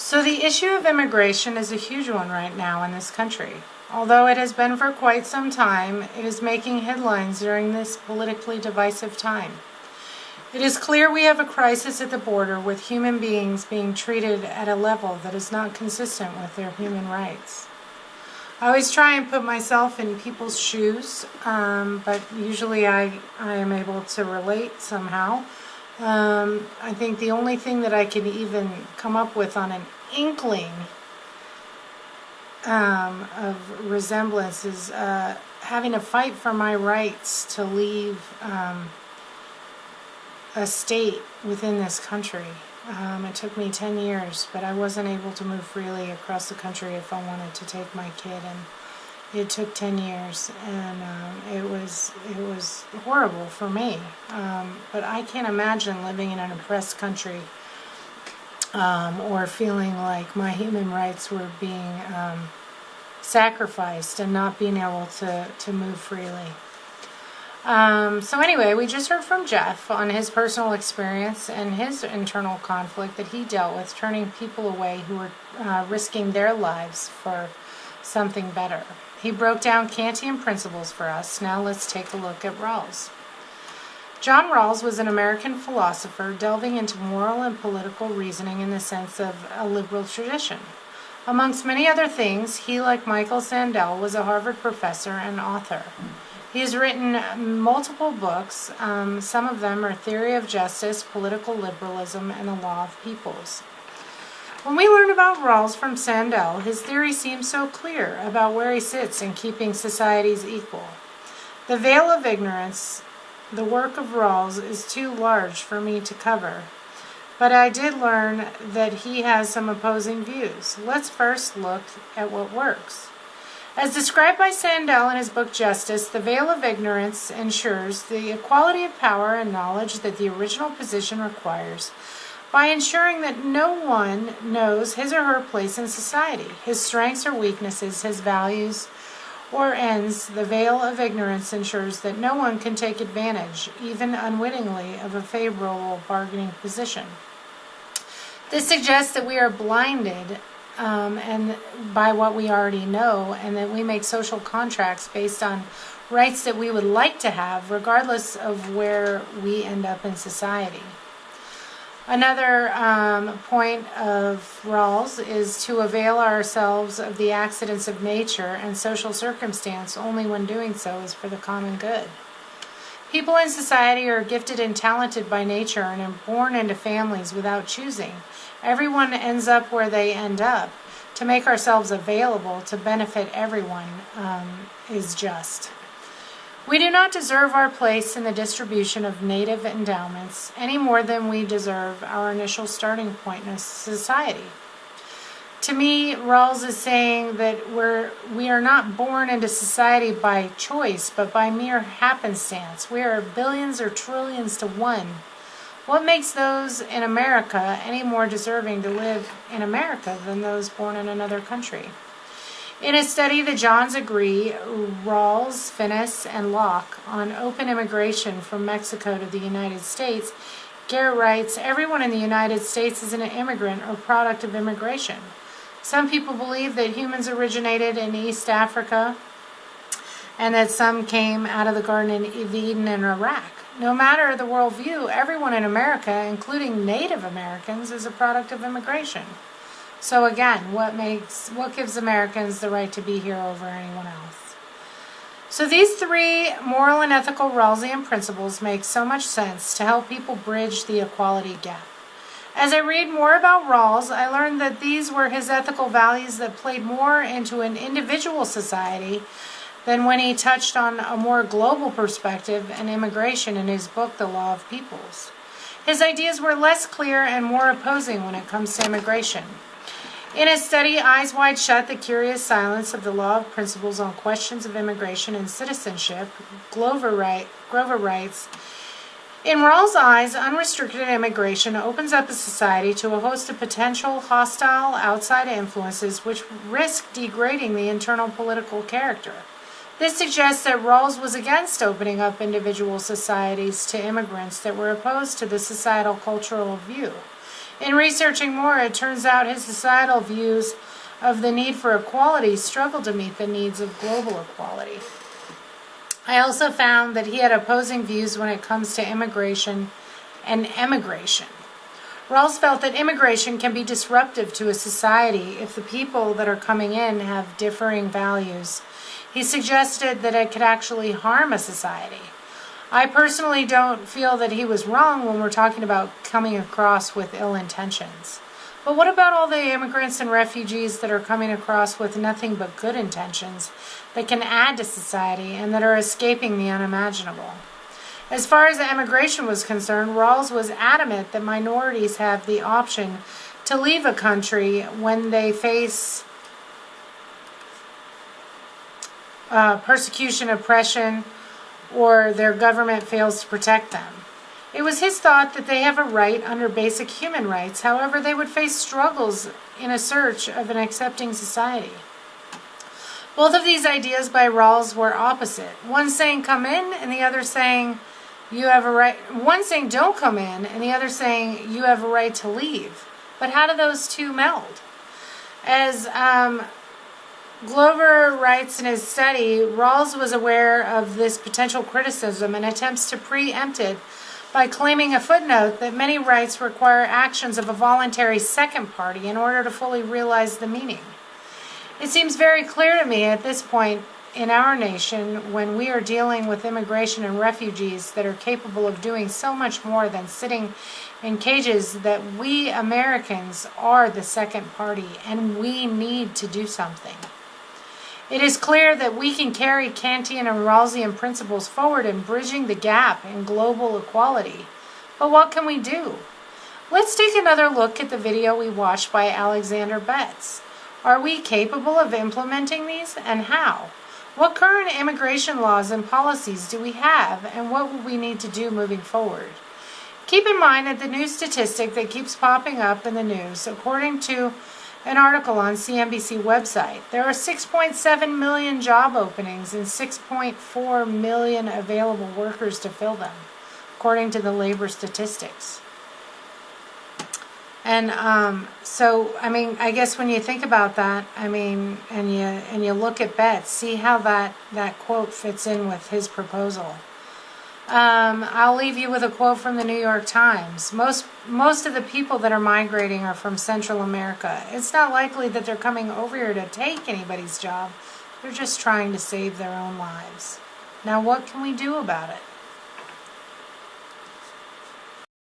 So the issue of immigration is a huge one right now in this country. Although it has been for quite some time, it is making headlines during this politically divisive time. It is clear we have a crisis at the border with human beings being treated at a level that is not consistent with their human rights. I always try and put myself in people's shoes, but usually I am able to relate somehow. I think the only thing that I can even come up with on an inkling of resemblance is having to fight for my rights to leave a state within this country. It took me 10 years, but I wasn't able to move freely across the country if I wanted to take my kid, and it took 10 years, and it was horrible for me. But I can't imagine living in an oppressed country or feeling like my human rights were being sacrificed and not being able to move freely. So anyway, we just heard from Jeff on his personal experience and his internal conflict that he dealt with, turning people away who were risking their lives for something better. He broke down Kantian principles for us. Now let's take a look at Rawls. John Rawls was an American philosopher delving into moral and political reasoning in the sense of a liberal tradition. Amongst many other things, he, like Michael Sandel, was a Harvard professor and author. He has written multiple books. Some of them are Theory of Justice, Political Liberalism, and The Law of Peoples. When we learn about Rawls from Sandel, his theory seems so clear about where he sits in keeping societies equal. The Veil of Ignorance, the work of Rawls, is too large for me to cover, but I did learn that he has some opposing views. Let's first look at what works. As described by Sandel in his book Justice, the veil of ignorance ensures the equality of power and knowledge that the original position requires by ensuring that no one knows his or her place in society, his strengths or weaknesses, his values or ends. The veil of ignorance ensures that no one can take advantage, even unwittingly, of a favorable bargaining position. This suggests that we are blinded and by what we already know, and that we make social contracts based on rights that we would like to have, regardless of where we end up in society. Another point of Rawls is to avail ourselves of the accidents of nature and social circumstance only when doing so is for the common good. People in society are gifted and talented by nature and are born into families without choosing. Everyone ends up where they end up. To make ourselves available to benefit everyone is just. We do not deserve our place in the distribution of native endowments any more than we deserve our initial starting point in society. To me, Rawls is saying that we are not born into society by choice, but by mere happenstance. We are billions or trillions to one. What makes those in America any more deserving to live in America than those born in another country? In a study, the Johns agree, Rawls, Finnis, and Locke, on open immigration from Mexico to the United States, Garrett writes, everyone in the United States is an immigrant or product of immigration. Some people believe that humans originated in East Africa and that some came out of the Garden of Eden in Iraq. No matter the worldview, everyone in America, including Native Americans, is a product of immigration. So again, what gives Americans the right to be here over anyone else? So these three moral and ethical Rawlsian principles make so much sense to help people bridge the equality gap. As I read more about Rawls, I learned that these were his ethical values that played more into an individual society than when he touched on a more global perspective and immigration in his book, The Law of Peoples. His ideas were less clear and more opposing when it comes to immigration. In his study, Eyes Wide Shut, The Curious Silence of the Law of Principles on Questions of Immigration and Citizenship, Grover writes, in Rawls' eyes, unrestricted immigration opens up a society to a host of potential hostile outside influences which risk degrading the internal political character. This suggests that Rawls was against opening up individual societies to immigrants that were opposed to the societal cultural view. In researching more, it turns out his societal views of the need for equality struggle to meet the needs of global equality. I also found that he had opposing views when it comes to immigration and emigration. Rawls felt that immigration can be disruptive to a society if the people that are coming in have differing values. He suggested that it could actually harm a society. I personally don't feel that he was wrong when we're talking about coming across with ill intentions. But what about all the immigrants and refugees that are coming across with nothing but good intentions that can add to society and that are escaping the unimaginable? As far as immigration was concerned, Rawls was adamant that minorities have the option to leave a country when they face persecution, oppression, or their government fails to protect them. It was his thought that they have a right under basic human rights. However, they would face struggles in a search of an accepting society. Both of these ideas by Rawls were opposite. One saying come in and the other saying you have a right. One saying don't come in and the other saying you have a right to leave. But how do those two meld? As Glover writes in his study, Rawls was aware of this potential criticism and attempts to preempt it by claiming a footnote that many rights require actions of a voluntary second party in order to fully realize the meaning. It seems very clear to me at this point in our nation, when we are dealing with immigration and refugees that are capable of doing so much more than sitting in cages, that we Americans are the second party and we need to do something. It is clear that we can carry Kantian and Rawlsian principles forward in bridging the gap in global equality. But what can we do? Let's take another look at the video we watched by Alexander Betts. Are we capable of implementing these, and how? What current immigration laws and policies do we have, and what will we need to do moving forward? Keep in mind that the new statistic that keeps popping up in the news, according to an article on CNBC website, there are 6.7 million job openings and 6.4 million available workers to fill them, according to the labor statistics. And I guess when you think about that, and you look at Betts, see how that quote fits in with his proposal. I'll leave you with a quote from the New York Times. Most of the people that are migrating are from Central America. It's not likely that they're coming over here to take anybody's job. They're just trying to save their own lives. Now, what can we do about it?